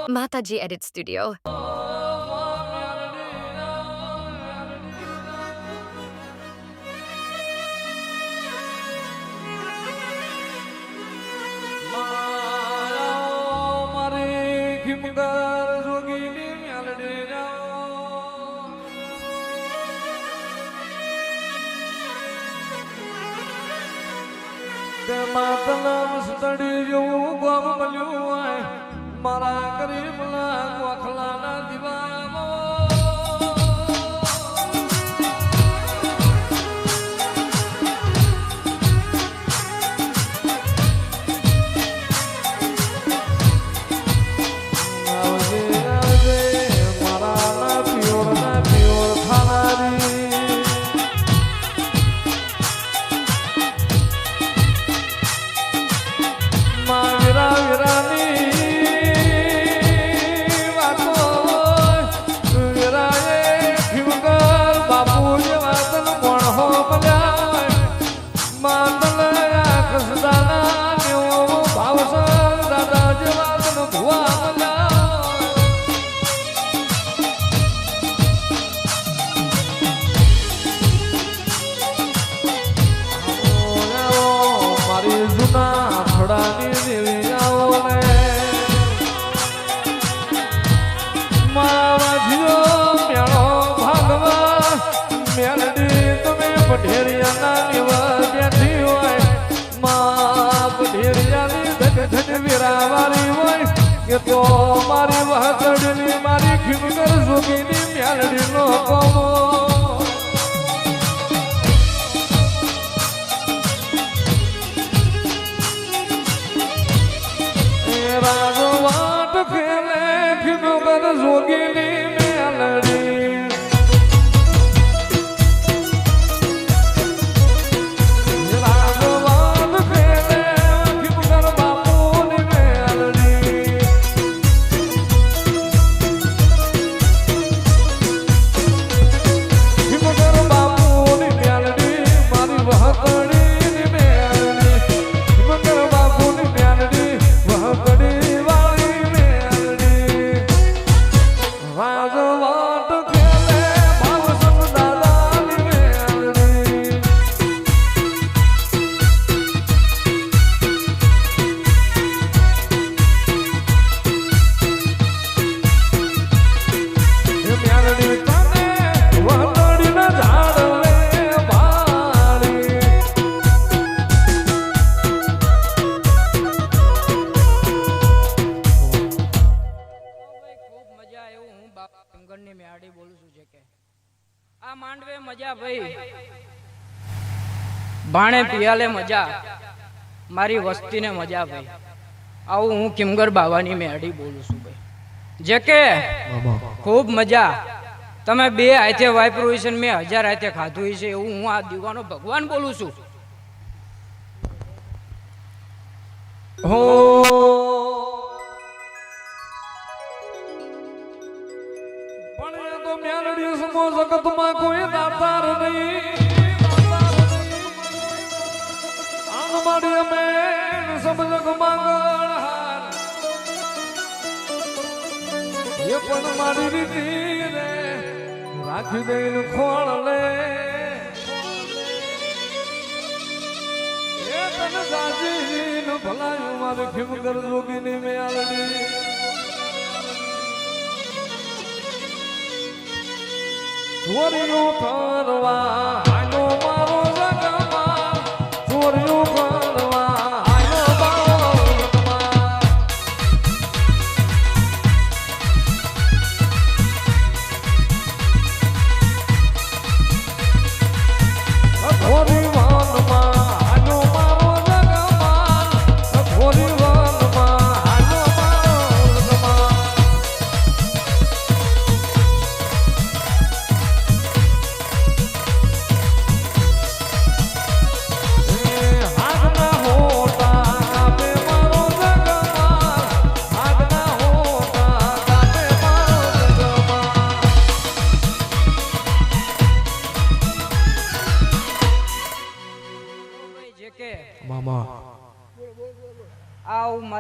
Mataji Edit Studio. માતલમ study જેવું ગોમ મળ્યું હોય મારા ગરીબના ગોખલાના દીવામાં તો મારી વહતડની મારી ખીમગર જોગીની મ્યાલડીનો કોમો એ રાજો વાટ ખેલે ખીમગર જોગીની મ્યાલડી માંડવે મજા ભાઈ ભાણે પિયાલે મજા મારી વસ્તીને મજા ભાઈ આવું હું કિમગર બાવાની મેડી બોલું છું ભાઈ જે કે ખૂબ મજા તમે બે હાથે વાપર્યું છે મેં 1000 હાથે ખાધું છે એવું હું આ દીવાનો ભગવાન બોલું છું હો જગતમાં કોઈ દાતાર નહીં આમ મારી અમે સબ જગ માંગણ હાર એ પણ મારી રીતિ રે રાખી દઈને ખોળ લે એ તને જાજી ભલાયું મારી ખીમગર જોગીની મેળડી ચોરીઓ કરવા આનો મારો જગમાં ચોરીઓ કરવા આનો મારો જગમાં ચોરી વાનમાં આનો મારો જગમાં ચોરી વાનમાં આનો મારો જગમાં હાથ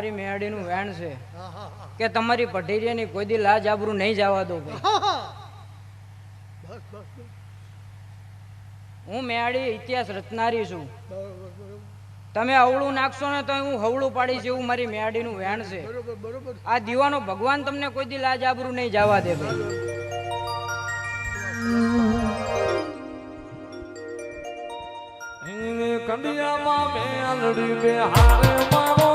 મારી મેરડીનું વેણ છે હા હા હા કે તમારી પઢીરિયાની કોઈ દી લાજ આબરૂ નહીં જવા દો ભાઈ. બસ બસ બસ. હું મેરડી ઇતિહાસ રચનારી છું. બરોબર બરોબર તમે અવળું નાખશો ને તો હું હવળું પાડીશ એવું મારી મેરડીનું વેણ છે. બરોબર બરોબર. આ દીવાનો ભગવાન તમને કોઈ દી લાજ આબરૂ નહીં જવા દે ભાઈ. કંડિયામાં મેલડી બે હારે મારો